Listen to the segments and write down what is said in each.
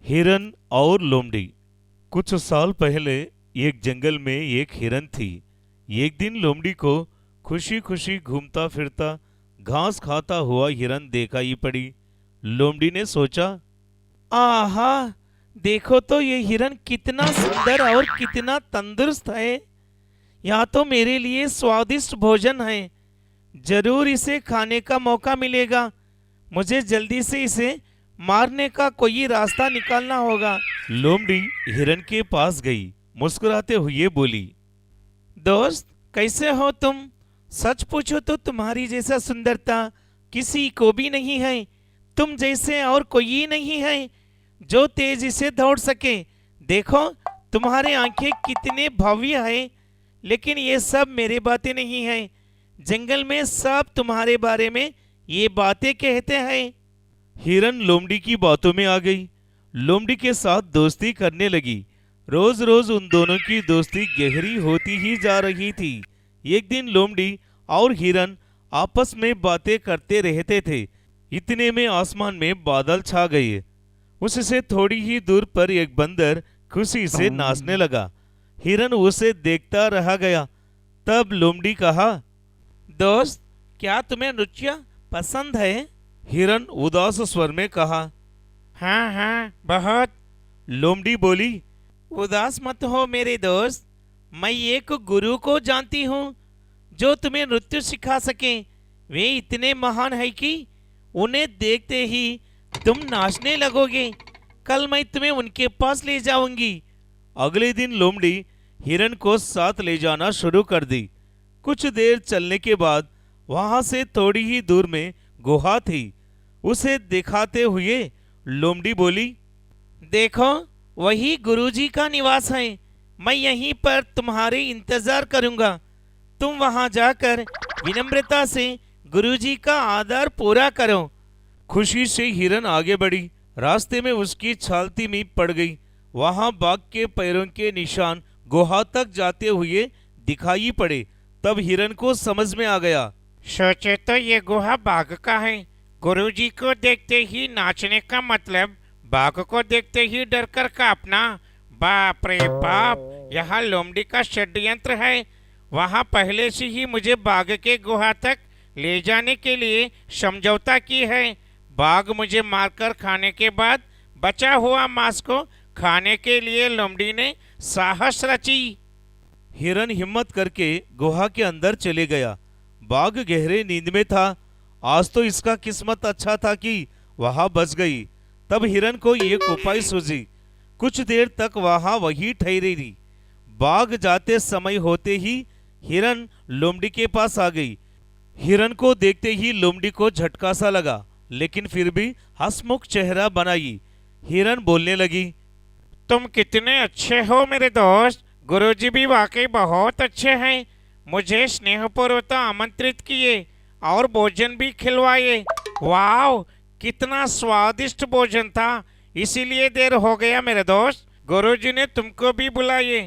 हिरन और लोमड़ी। कुछ साल पहले एक जंगल में एक हिरन थी। एक दिन लोमड़ी को खुशी खुशी घूमता फिरता घास खाता हुआ हिरन दिखाई पड़ी। लोमड़ी ने सोचा, आहा, देखो तो ये हिरन कितना सुंदर और कितना तंदुरुस्त है। यहाँ तो मेरे लिए स्वादिष्ट भोजन है। जरूर इसे खाने का मौका मिलेगा। मुझे जल्दी से इसे मारने का कोई रास्ता निकालना होगा। लोमड़ी हिरन के पास गई, मुस्कुराते हुए बोली, दोस्त, कैसे हो तुम? सच पूछो तो तुम्हारी जैसा सुंदरता किसी को भी नहीं है। तुम जैसे और कोई नहीं है जो तेजी से दौड़ सके। देखो, तुम्हारे आंखें कितने भव्य है। लेकिन ये सब मेरे बातें नहीं है। जंगल में सब तुम्हारे बारे में ये बातें कहते हैं। हिरन लोमड़ी की बातों में आ गई। लोमड़ी के साथ दोस्ती करने लगी। रोज रोज उन दोनों की दोस्ती गहरी होती ही जा रही थी। एक दिन लोमड़ी और हिरन आपस में बातें करते रहते थे। इतने में आसमान में बादल छा गए। उससे थोड़ी ही दूर पर एक बंदर खुशी से नाचने लगा। हिरन उसे देखता रह गया। तब लोमड़ी कहा, दोस्त, क्या तुम्हें नृत्य पसंद है? हिरन उदास स्वर में कहा, हाँ हाँ, बहुत। लोमड़ी बोली, उदास मत हो मेरे दोस्त। मैं एक गुरु को जानती हूँ जो तुम्हें नृत्य सिखा सके। वे इतने महान है कि उन्हें देखते ही तुम नाचने लगोगे। कल मैं तुम्हें उनके पास ले जाऊंगी। अगले दिन लोमड़ी हिरन को साथ ले जाना शुरू कर दी। कुछ देर चलने के बाद वहां से थोड़ी ही दूर में गुहा थी। उसे दिखाते हुए लोमड़ी बोली, देखो, वही गुरुजी का निवास है। मैं यहीं पर तुम्हारे इंतजार करूंगा। तुम वहां जाकर विनम्रता से गुरुजी का आदर पूरा करो। खुशी से हिरन आगे बढ़ी। रास्ते में उसकी छालती में पड़ गई। वहां बाघ के पैरों के निशान गुहा तक जाते हुए दिखाई पड़े। तब हिरन को समझ में आ गया, सोचे तो ये गुहा बाघ का है। गुरुजी को देखते ही नाचने का मतलब बाघ को देखते ही डरकर कांपना। बाप रे बाप, यहाँ लोमड़ी का षड्यंत्र है। वहाँ पहले से ही मुझे बाघ के गुहा तक ले जाने के लिए समझौता की है। बाघ मुझे मारकर खाने के बाद बचा हुआ मांस को खाने के लिए लोमड़ी ने साहस रची। हिरन हिम्मत करके गुहा के अंदर चले गया। बाघ गहरे नींद में था। आज तो इसका किस्मत अच्छा था कि वहां बच गई। तब हिरन को एक उपाय सूझी। कुछ देर तक वहां वही ठहरी रही। बाघ जाते समय होते ही हिरन लोमड़ी के पास आ गई। हिरन को देखते ही लोमड़ी को झटका सा लगा, लेकिन फिर भी हंसमुख चेहरा बनाई। हिरन बोलने लगी, तुम कितने अच्छे हो मेरे दोस्त। गुरुजी भी वाकई बहुत अच्छे हैं। मुझे स्नेहपूर्वक आमंत्रित किए और भोजन भी खिलवाए। वाह, कितना स्वादिष्ट भोजन था। इसीलिए देर हो गया मेरे दोस्त। गुरुजी ने तुमको भी बुलाए।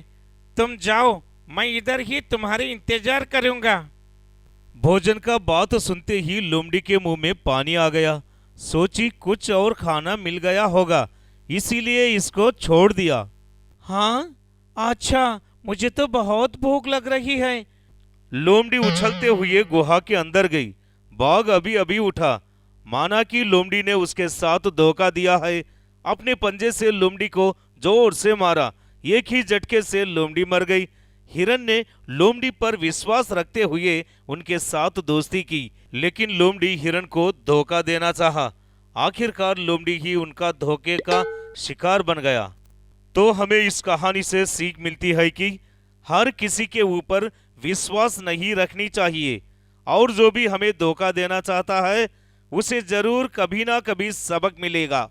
तुम जाओ, मैं इधर ही तुम्हारे इंतजार करूंगा। भोजन का बात सुनते ही लोमड़ी के मुंह में पानी आ गया। सोची कुछ और खाना मिल गया होगा, इसीलिए इसको छोड़ दिया। हाँ, अच्छा, मुझे तो बहुत भूख लग रही है। लोमड़ी उछलते हुए गुहा के अंदर गई। बाघ अभी अभी उठा। माना कि लोमड़ी ने उसके साथ धोखा दिया है। अपने पंजे से लोमड़ी को जोर से मारा। एक ही झटके से लोमड़ी मर गई। हिरन ने लोमड़ी पर विश्वास रखते हुए उनके साथ दोस्ती की, लेकिन लोमड़ी हिरन को धोखा देना चाहा। आखिरकार लोमड़ी ही उनका धोखे का शिकार बन गया। तो हमें इस कहानी से सीख मिलती है कि हर किसी के ऊपर विश्वास नहीं रखनी चाहिए, और जो भी हमें धोखा देना चाहता है उसे जरूर कभी ना कभी सबक मिलेगा।